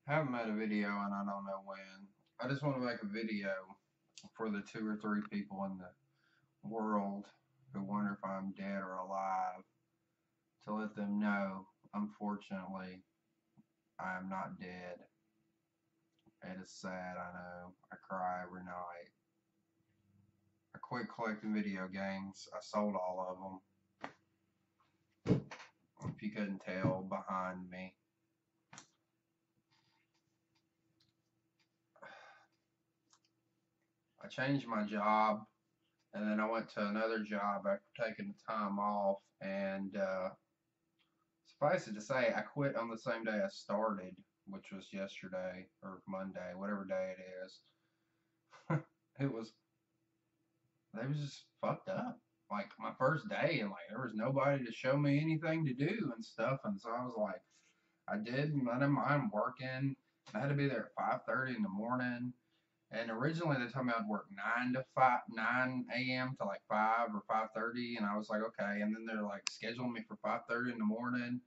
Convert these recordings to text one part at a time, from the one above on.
Haven't made a video and I don't know when. I just want to make a video for the 2 or 3 people in the world who wonder if I'm dead or alive to let them know, unfortunately, I am not dead. It is sad, I know. I cry every night. I quit collecting video games. I sold all of them. If you couldn't tell, behind me. I changed my job and then I went to another job after taking the time off and suffice it to say, I quit on the same day I started, which was yesterday or Monday, whatever day it is. It was, they was just fucked up. Like my first day, and like there was nobody to show me anything to do and stuff, and so I was like, I didn't mind working. I had to be there at 5:30 in the morning, and originally they told me I'd work 9 a.m. to like 5 or 5:30, and I was like, okay. And then they're like scheduling me for 5:30 in the morning,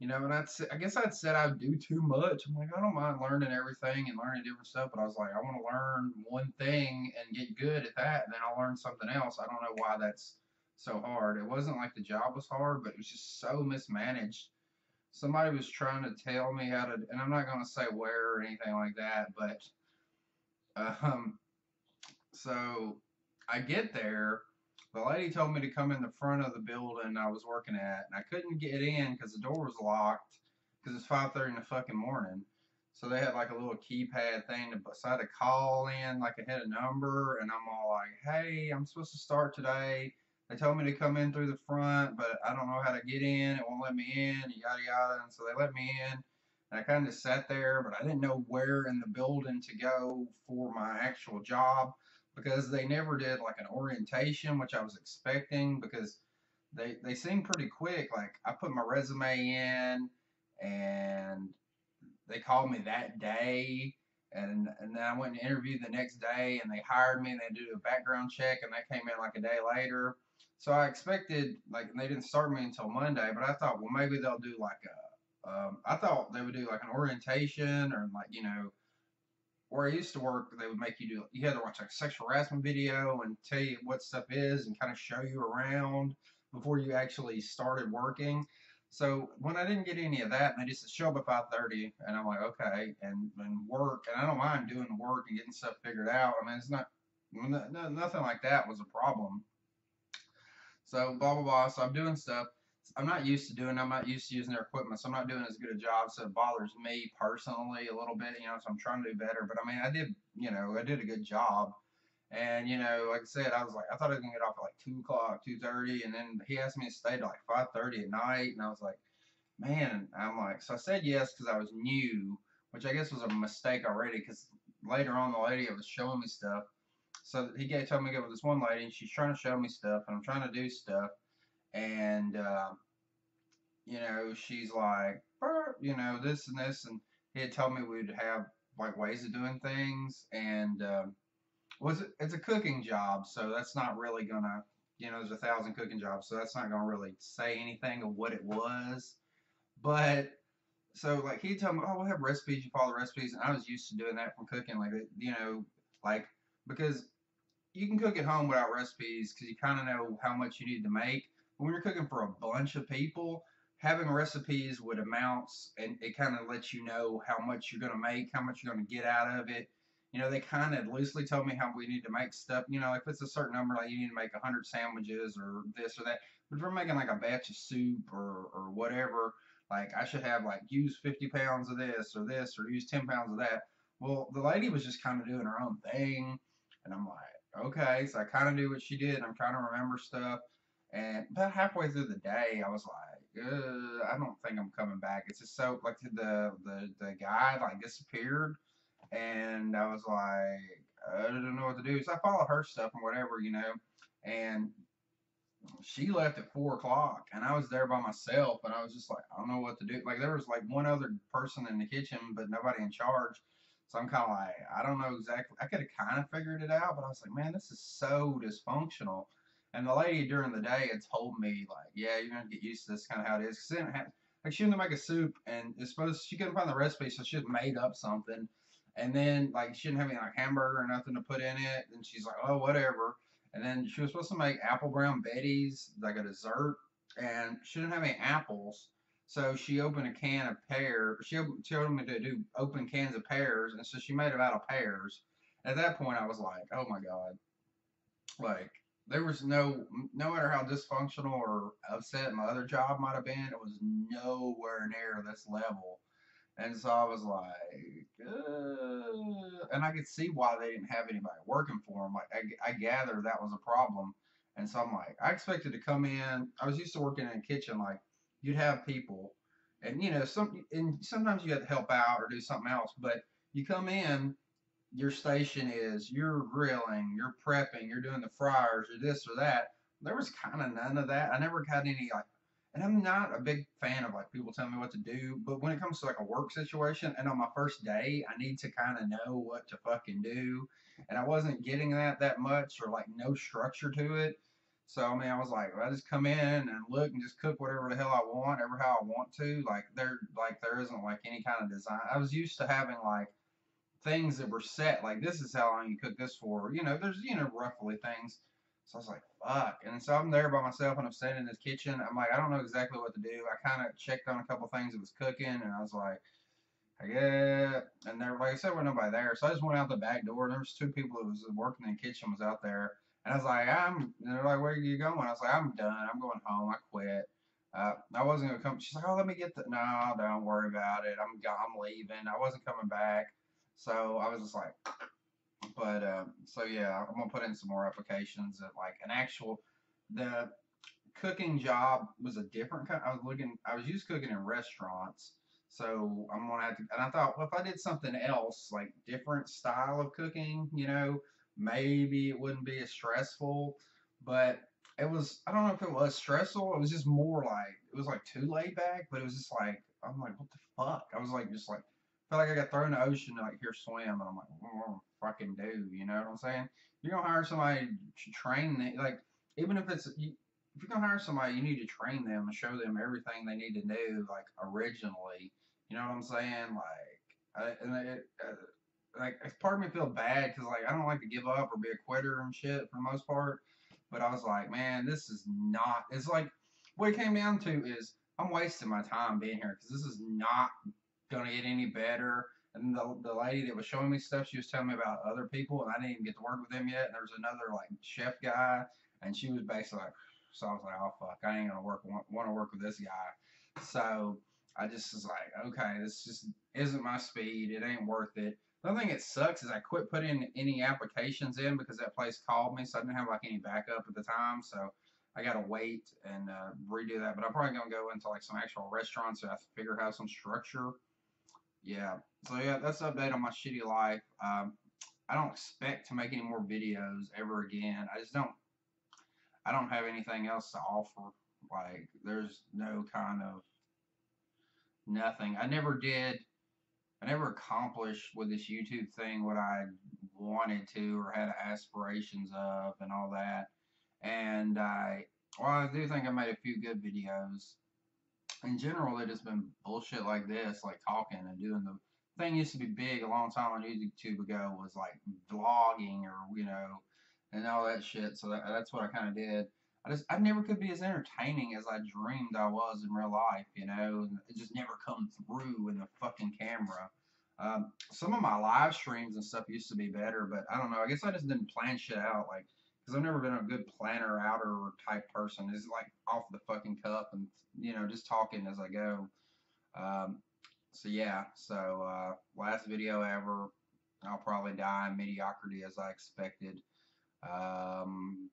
and I guess I'd said I'd do too much. I'm like, I don't mind learning everything and learning different stuff, but I was like, I want to learn one thing and get good at that, and then I'll learn something else. I don't know why that's so hard. It wasn't like the job was hard, but it was just so mismanaged. Somebody was trying to tell me how to, and I'm not going to say where or anything like that, but um, so I get there. The lady told me to come in the front of the building I was working at, and I couldn't get in because the door was locked because it's 5:30 in the fucking morning. So they had like a little keypad thing so I had to call in like I had a number, and I'm all like, "Hey, I'm supposed to start today. They told me to come in through the front, but I don't know how to get in. It won't let me in, yada yada." And so they let me in, and I kind of sat there, but I didn't know where in the building to go for my actual job because they never did like an orientation, which I was expecting because they seemed pretty quick. Like I put my resume in and they called me that day, and then I went and interviewed the next day and they hired me and they did a background check and that came in like a day later. So I expected like they didn't start me until Monday, but I thought well maybe they'll do like a I thought they would do like an orientation or like where I used to work, they would make you had to watch like a sexual harassment video and tell you what stuff is and kind of show you around before you actually started working. So when I didn't get any of that, and they just said, show up at 5:30, and I'm like, okay, and work, and I don't mind doing the work and getting stuff figured out. I mean, it's not, nothing like that was a problem. So blah blah blah. So I'm doing stuff. I'm not used to doing. I'm not used to using their equipment, so I'm not doing as good a job. So it bothers me personally a little bit. So I'm trying to do better. But I mean, I did a good job. And like I said, I was like, I thought I was gonna get off at like 2 o'clock, 2:30, and then he asked me to stay to like 5:30 at night, and I was like, man, I'm like, so I said yes because I was new, which I guess was a mistake already because later on the lady was showing me stuff. So told me to go with this one lady, and she's trying to show me stuff, and I'm trying to do stuff, and she's like, this and this, and he had told me we'd have like ways of doing things, and it's a cooking job, so that's not really gonna, there's 1,000 cooking jobs, so that's not gonna really say anything of what it was, but so like he told me, oh, we'll have recipes, you follow the recipes, and I was used to doing that from cooking, like like because you can cook at home without recipes because you kind of know how much you need to make. But when you're cooking for a bunch of people, having recipes with amounts and it kind of lets you know how much you're going to make, how much you're going to get out of it. They kind of loosely told me how we need to make stuff. If it's a certain number, like you need to make 100 sandwiches or this or that. But if we're making like a batch of soup or whatever, like I should have like use 50 pounds of this or use 10 pounds of that. Well, the lady was just kind of doing her own thing. And I'm like, okay, so I kind of knew what she did. I'm trying to remember stuff. And about halfway through the day, I was like, I don't think I'm coming back. It's just so like the guy like disappeared, and I was like, I don't know what to do. So I followed her stuff and whatever. And she left at 4 o'clock, and I was there by myself, and I was just like, I don't know what to do. Like there was like one other person in the kitchen, but nobody in charge. So I'm kind of like, I don't know exactly. I could have kind of figured it out, but I was like, man, this is so dysfunctional. And the lady during the day had told me like, yeah, you're gonna get used to this kind of how it is. Cause like like she wanted to make a soup, and it's supposed she couldn't find the recipe, so she just made up something. And then like she didn't have any like hamburger or nothing to put in it, and she's like, oh whatever. And then she was supposed to make apple brown betties like a dessert, and she didn't have any apples. So she opened a can of pear. She told me to do open cans of pears, and so she made it out of pears. At that point, I was like, oh my god, like there was no matter how dysfunctional or upset my other job might have been, it was nowhere near this level. And so I was like, and I could see why they didn't have anybody working for them. Like I gather that was a problem. And so I'm like, I expected to come in. I was used to working in a kitchen. Like you'd have people, and sometimes you have to help out or do something else. But you come in, your station is you're grilling, you're prepping, you're doing the fryers, or this or that. There was kind of none of that. I never had any like, and I'm not a big fan of like people telling me what to do. But when it comes to like a work situation, and on my first day, I need to kind of know what to fucking do, and I wasn't getting that much or like no structure to it. So I mean, I was like, well, I just come in and look and just cook whatever the hell I want, ever how I want to. There isn't like any kind of design. I was used to having like things that were set, like this is how long you cook this for. There's roughly things. So I was like, fuck. And so I'm there by myself and I'm standing in this kitchen. I'm like, I don't know exactly what to do. I kind of checked on a couple things that was cooking and I was like, yeah. And there, like I said, there was nobody there. So I just went out the back door and there was two people that was working in the kitchen was out there. And I was like, and they're like, where are you going? I was like, I'm done. I'm going home. I quit. I wasn't gonna come. She's like, oh, let me get the. No, don't worry about it. I'm leaving. I wasn't coming back. So I was just like, but so yeah, I'm gonna put in some more applications at like an actual. The cooking job was a different kind. I was used to cooking in restaurants, so I'm gonna have to. And I thought, well, if I did something else, like different style of cooking, maybe it wouldn't be as stressful. But it was. I don't know if it was stressful. It was just more like it was like too laid back. But it was just like I'm like, what the fuck? I was like, just like felt like I got thrown in the ocean and like here swim, and I'm like, what fucking do? You know what I'm saying? You're gonna hire somebody to train it, like even if it's if you're gonna hire somebody, you need to train them and show them everything they need to know, like originally. You know what I'm saying? Like part of me feel bad because like I don't like to give up or be a quitter and shit for the most part. But I was like, man, this is not. It's like what it came down to is I'm wasting my time being here because this is not gonna get any better. And the lady that was showing me stuff, she was telling me about other people, and I didn't even get to work with them yet. And there was another like chef guy, and she was basically like, so I was like, oh fuck, I ain't gonna want to work with this guy. So I just was like, okay, this just isn't my speed. It ain't worth it. The other thing that sucks is I quit putting any applications in because that place called me, so I didn't have like any backup at the time. So I gotta wait and redo that. But I'm probably gonna go into like some actual restaurants so I figure out some structure. Yeah. So yeah, that's the update on my shitty life. I don't expect to make any more videos ever again. I don't have anything else to offer. Like, there's no kind of nothing. I never accomplished with this YouTube thing what I wanted to or had aspirations of and all that. And well, I do think I made a few good videos. In general, it has been bullshit like this, like talking and doing the thing used to be big a long time on YouTube ago was like vlogging or, and all that shit. So that's what I kind of did. I never could be as entertaining as I dreamed I was in real life, It just never come through in the fucking camera. Some of my live streams and stuff used to be better, but I don't know. I guess I just didn't plan shit out, like, because I've never been a good planner outer type person. It's like off the fucking cuff and just talking as I go. Um, so yeah, last video ever. I'll probably die in mediocrity as I expected. Um,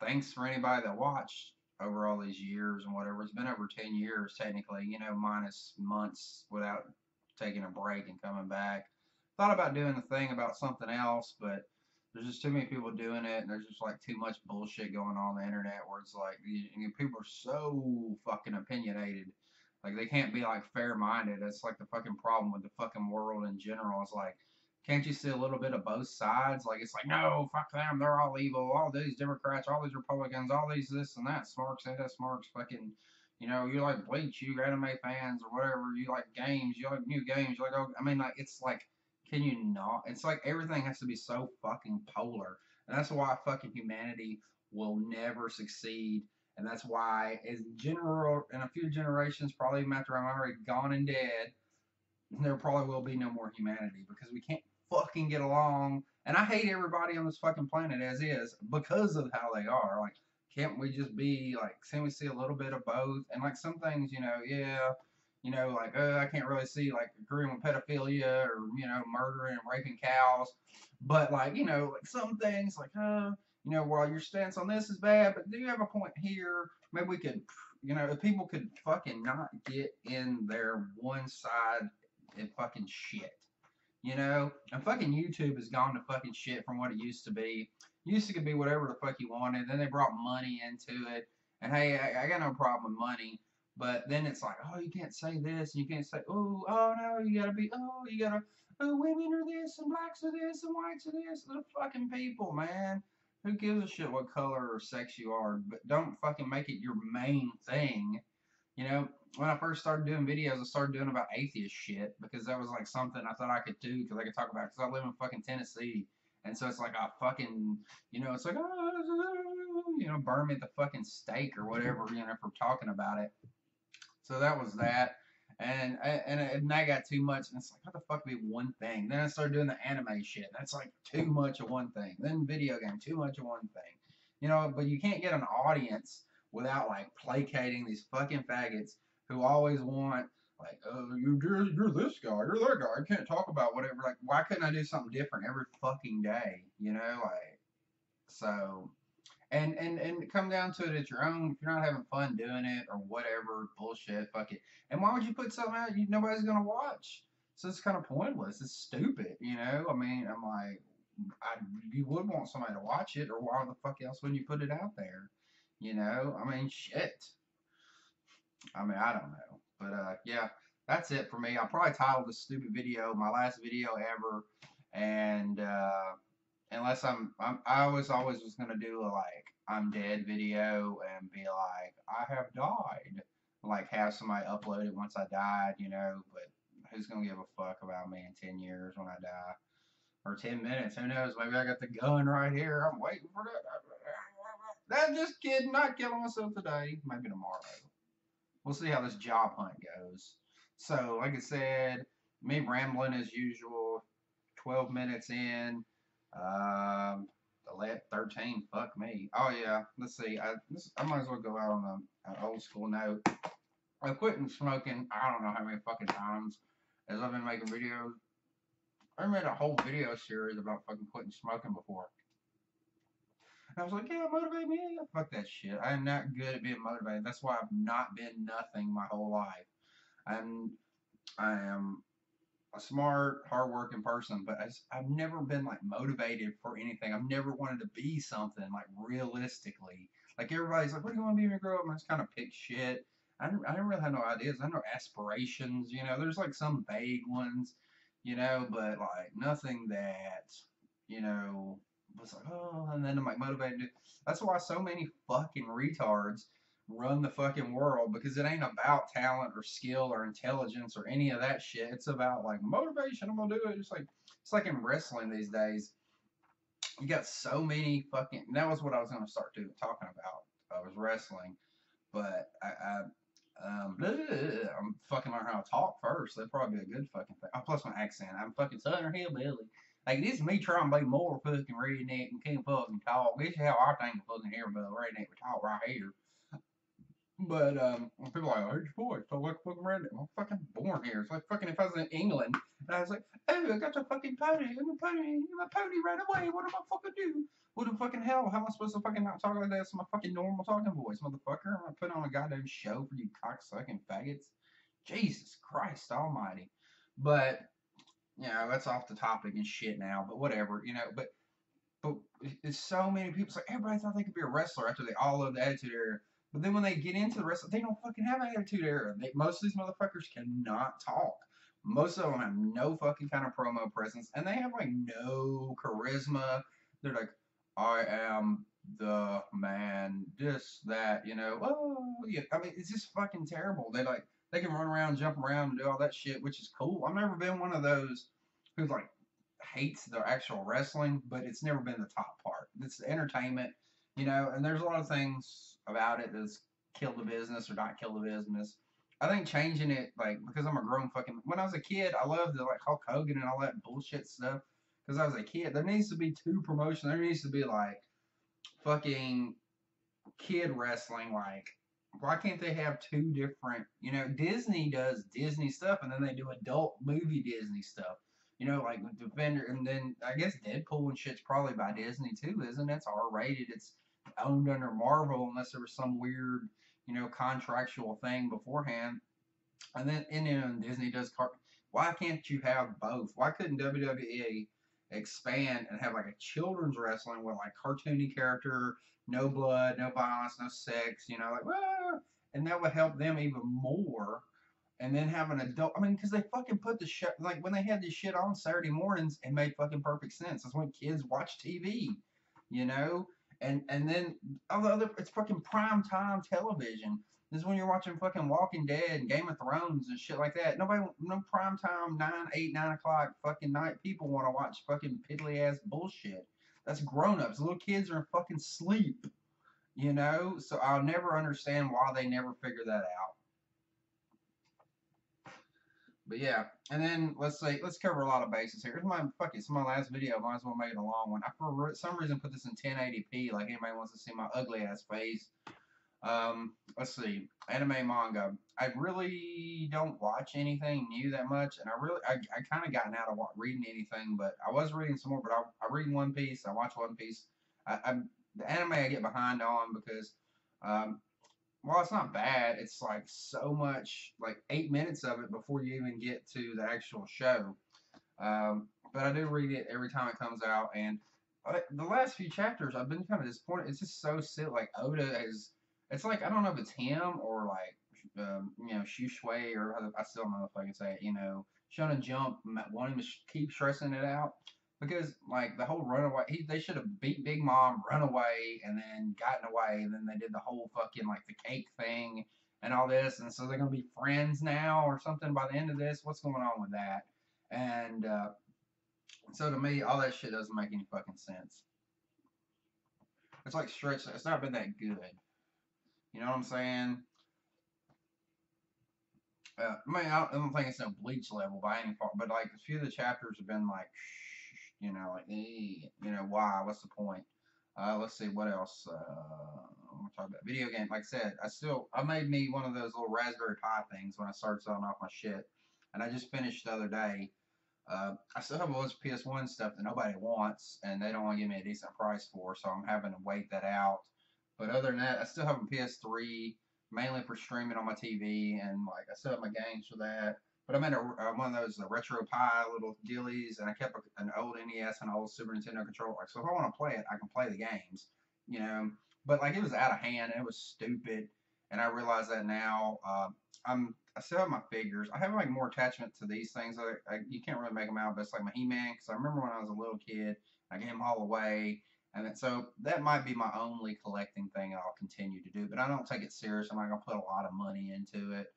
Thanks for anybody that watched over all these years and whatever. It's been over 10 years technically, minus months without taking a break and coming back. Thought about doing the thing about something else, but there's just too many people doing it, and there's just like too much bullshit going on the internet where it's like people are so fucking opinionated. Like they can't be like fair minded. That's like the fucking problem with the fucking world in general. It's like can't you see a little bit of both sides? Like it's like, no, fuck them, they're all evil. All these Democrats, all these Republicans, all these this and that, smarks, anti-smarks, fucking, You know, you like Bleach, you anime fans or whatever, you like games, you like new games, you like, oh, I mean, like, it's like, can you not? It's like everything has to be so fucking polar. And that's why fucking humanity will never succeed. And that's why, as general, in a few generations, probably even after I'm already gone and dead, there probably will be no more humanity because we can't fucking get along. And I hate everybody on this fucking planet as is because of how they are. Like, can't we just be like, can we see a little bit of both? And like some things, you know, yeah, you know, like, I can't really see like agreeing with pedophilia or, you know, murdering and raping cows. But like, you know, like some things like, you know, while your stance on this is bad, but do you have a point here? Maybe we could, you know, if people could fucking not get in their one side and fucking shit. You know? And fucking YouTube has gone to fucking shit from what it used to be. It used to be whatever the fuck you wanted. Then they brought money into it. And hey, I got no problem with money. But then it's like, oh, you can't say this, and you can't say, oh no, you gotta be, oh, women are this, and blacks are this, and whites are this. The fucking people, man. Who gives a shit what color or sex you are? But don't fucking make it your main thing. You know, when I first started doing videos, I started doing about atheist shit because that was like something I thought I could do because I could talk about because I live in fucking Tennessee. And so it's like I fucking, you know, it's like, you know, burn me at the fucking stake or whatever, you know, for talking about it. So that was that. And that got too much, and it's like, how the fuck be one thing? Then I started doing the anime shit. That's like too much of one thing. Then video game, too much of one thing. You know, but you can't get an audience without like placating these fucking faggots who always want like, oh, you're this guy, you're that guy. I can't talk about whatever. Like, why couldn't I do something different every fucking day? You know, like so. And come down to it at your own. If you're not having fun doing it or whatever, bullshit, fuck it. And why would you put something out nobody's gonna watch? So it's kind of pointless. It's stupid, you know. I mean, I'm like, you would want somebody to watch it, or why the fuck else wouldn't you put it out there? You know, I mean, shit. I mean, I don't know, but yeah, that's it for me. I probably titled this stupid video my last video ever, and unless I always was gonna do a like I'm dead video and be like I have died, like have somebody upload it once I died, you know. But who's gonna give a fuck about me in 10 years when I die, or 10 minutes? Who knows? Maybe I got the gun right here. I'm waiting for that. I'm just kidding. Not killing myself today. Maybe tomorrow. We'll see how this job hunt goes. So, like I said, me rambling as usual. 12 minutes in. Um, 13. Fuck me. Oh yeah. Let's see. I might as well go out on an old school note. I've quit smoking. I don't know how many fucking times as I've been making videos. I made a whole video series about fucking quitting smoking before. And I was like, yeah, motivate me. Yeah, fuck that shit. I am not good at being motivated. That's why I've not been nothing my whole life. I am a smart, hardworking person, but I've never been like motivated for anything. I've never wanted to be something like realistically. Like everybody's like, what do you want to be when you grow up? And I just kind of pick shit. I don't really have no ideas. I have no aspirations. You know, there's like some vague ones, you know, but like nothing that, you know, was like, oh, and then I'm like motivated. That's why so many fucking retards run the fucking world because it ain't about talent or skill or intelligence or any of that shit. It's about like motivation. I'm gonna do it. It's like in wrestling these days. You got so many fucking. That was what I was gonna start talking about. I was wrestling, but I'm fucking learning how to talk first. That'd probably be a good fucking thing. Oh, plus my accent. I'm fucking Southern hillbilly. Like this is me trying to be more fucking redneck and can't fucking talk. This is how I think of fucking here, but redneck we talk right here. But when people are like, "Here's your voice, so like fucking redneck." I'm fucking born here. It's like fucking if I was in England and I was like, "Oh, I got your fucking pony, and my pony ran away. What am I fucking do? What the fucking hell? How am I supposed to fucking not talk like that? It's my fucking normal talking voice, motherfucker. I'm gonna put on a goddamn show for you cocksucking faggots. Jesus Christ Almighty." But you know that's off the topic and shit now. But whatever, you know. But it's so many people. It's like everybody thought they could be a wrestler after they all love the Attitude Era. But then when they get into the wrestling, they don't fucking have an Attitude Era. Most of these motherfuckers cannot talk. Most of them have no fucking kind of promo presence, and they have like no charisma. They're like, I am the man, this, that, you know. Oh, yeah. I mean, it's just fucking terrible. They can run around, jump around, and do all that shit, which is cool. I've never been one of those who like hates the actual wrestling, but it's never been the top part. It's the entertainment, you know. And there's a lot of things about it that's kill the business or not kill the business. I think changing it, like, because I'm a grown fucking. When I was a kid, I loved the like Hulk Hogan and all that bullshit stuff. Because I was a kid, there needs to be two promotions. There needs to be like fucking kid wrestling. Like, why can't they have two different? You know, Disney does Disney stuff, and then they do adult movie Disney stuff. You know, like with Defender, and then I guess Deadpool and shit's probably by Disney too, isn't it? It's R rated. It's owned under Marvel, unless there was some weird, you know, contractual thing beforehand. And then Disney does why can't you have both? Why couldn't WWE expand and have like a children's wrestling with like cartoony character, no blood, no violence, no sex, you know, like and that would help them even more. And then have an adult. I mean, because they fucking put the shit like when they had this shit on Saturday mornings, it made fucking perfect sense. That's when kids watch TV, you know. And then all the other, it's fucking prime time television. This is when you're watching fucking Walking Dead and Game of Thrones and shit like that. Nobody, no prime time, 9 o'clock fucking night people want to watch fucking piddly ass bullshit. That's grown ups. Little kids are in fucking sleep, you know? So I'll never understand why they never figure that out. But yeah, and then let's cover a lot of bases here. It's my last video. Might as well make it a long one. I for some reason put this in 1080p, like anybody wants to see my ugly ass face. Let's see, anime manga. I really don't watch anything new that much, and I kind of gotten out of reading anything, but I was reading some more. But I read One Piece. I watch One Piece. The anime I get behind on because um, well, it's not bad. It's like so much, like 8 minutes of it before you even get to the actual show. But I do read it every time it comes out, and the last few chapters I've been kind of disappointed. It's just so silly. Like Oda is, it's like I don't know if it's him or like you know Shushui or I still don't know if I can say it. You know, Shonen Jump wanting to keep stressing it out because like the whole runaway, they should have beat Big Mom, run away, and then gotten away, and then they did the whole fucking like the cake thing and all this, and so they're gonna be friends now or something by the end of this. What's going on with that? And so to me, all that shit doesn't make any fucking sense. It's like stretch. It's not been that good. You know what I'm saying? I mean, I don't think it's no Bleach level by any far, but like a few of the chapters have been like, you know, like, you know, why? What's the point? Let's see what else. I'm gonna talk about video game. Like I said, I made me one of those little Raspberry Pi things when I started selling off my shit, and I just finished the other day. I still have a bunch of PS1 stuff that nobody wants, and they don't want to give me a decent price for, so I'm having to wait that out. But other than that, I still have a PS3, mainly for streaming on my TV, and like I still have my games for that. But I'm in one of those retro Pi little dealies, and I kept an old NES and an old Super Nintendo controller. Like, so if I want to play it, I can play the games, you know. But like it was out of hand and it was stupid, and I realize that now. I still have my figures. I have like more attachment to these things. You can't really make them out, but it's like my He-Man. Because I remember when I was a little kid, I gave them all away, and then, so that might be my only collecting thing I'll continue to do. But I don't take it serious. I'm not gonna put a lot of money into it,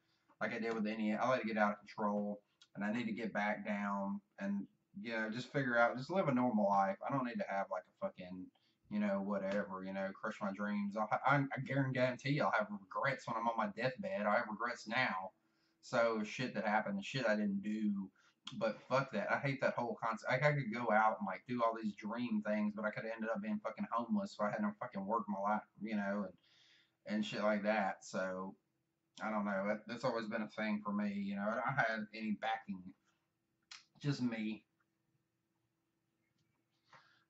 like I did with any. I let it get out of control, and I need to get back down and you know just figure out, just live a normal life. I don't need to have like a fucking you know whatever you know crush my dreams. I guarantee I'll have regrets when I'm on my deathbed. I have regrets now. So shit that happened, shit I didn't do. But fuck that. I hate that whole concept. Like I could go out and like do all these dream things, but I could have ended up being fucking homeless if I hadn't fucking worked my life, you know, and shit like that. So I don't know. That's always been a thing for me, you know. I don't have any backing, just me.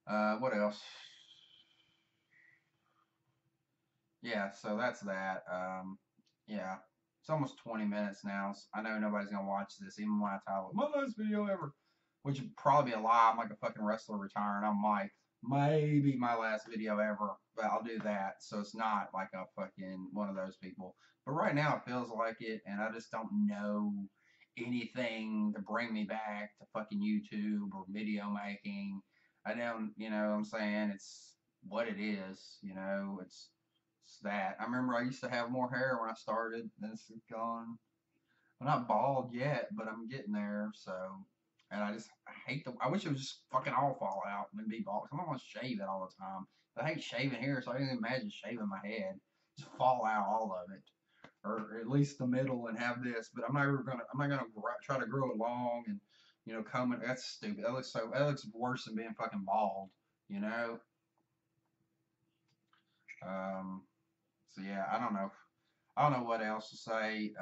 What else? Yeah, so that's that. Yeah, it's almost 20 minutes now. So I know nobody's gonna watch this, even when I title it my last video ever, which would probably be a lie. I'm like a fucking wrestler retiring. I'm like maybe my last video ever, but I'll do that. So it's not like a fucking one of those people. But right now it feels like it, and I just don't know anything to bring me back to fucking YouTube or video making. I don't, you know what I'm saying? It's what it is. You know, it's that. I remember I used to have more hair when I started, and it's gone. I'm not bald yet, but I'm getting there. So, and I hate I wish it would just fucking all fall out and be bald. I don't want to shave it all the time. But I hate shaving here, so I didn't imagine shaving my head. Just fall out all of it, or at least the middle, and have this. But I'm not gonna try to grow it long and comb it. That's stupid. That looks worse than being fucking bald. You know. Um. So yeah, I don't know. I don't know what else to say.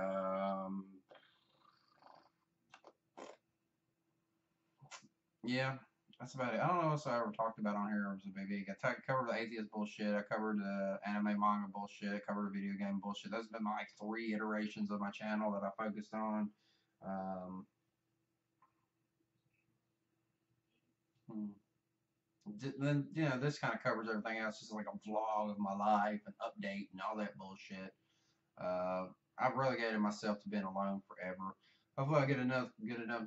Yeah, that's about it. I don't know what else I ever talked about on here. It was a big, big. Covered the atheist bullshit. I covered the anime manga bullshit. I covered the video game bullshit. Those have been my like 3 iterations of my channel that I focused on. Um, hmm. Then this kind of covers everything else. Just like a vlog of my life, an update, and all that bullshit. Uh, I've relegated myself to being alone forever. Hopefully, I get enough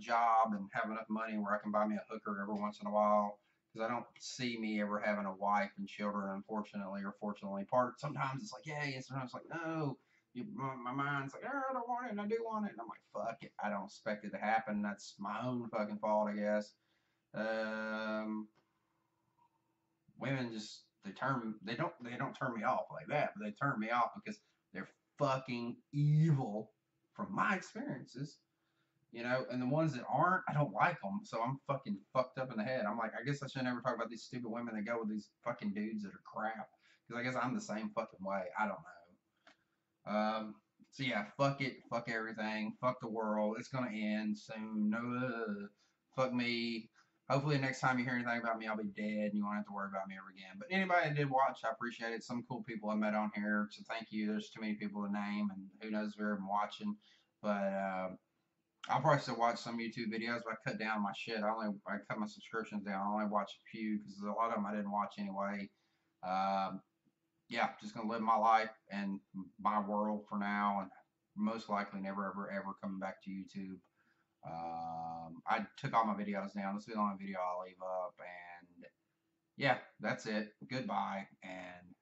job and have enough money where I can buy me a hooker every once in a while. Because I don't see me ever having a wife and children, unfortunately or fortunately. Sometimes it's like, yeah, sometimes it's like, no. My mind's like, oh, I don't want it, and I do want it, and I'm like, fuck it, I don't expect it to happen. That's my own fucking fault, I guess. Um, Women just they don't turn me off like that, but they turn me off because they're fucking evil from my experiences, and the ones that aren't, I don't like them, so I'm fucking fucked up in the head. I'm like, I guess I should never talk about these stupid women that go with these fucking dudes that are crap, because I guess I'm the same fucking way. I don't know. So yeah, fuck it, fuck everything, fuck the world. It's gonna end soon. No, fuck me. Hopefully, next time you hear anything about me, I'll be dead and you won't have to worry about me ever again. But anybody that did watch, I appreciate it. Some cool people I met on here, so thank you. There's too many people to name, and who knows if they're even watching. But I'll probably still watch some YouTube videos, but I cut down my shit. I cut my subscriptions down. I only watch a few because a lot of them I didn't watch anyway. Um, yeah, just gonna live my life and my world for now, and most likely never ever ever coming back to YouTube. I took all my videos down. This will be the only video I'll leave up, and yeah, that's it. Goodbye, and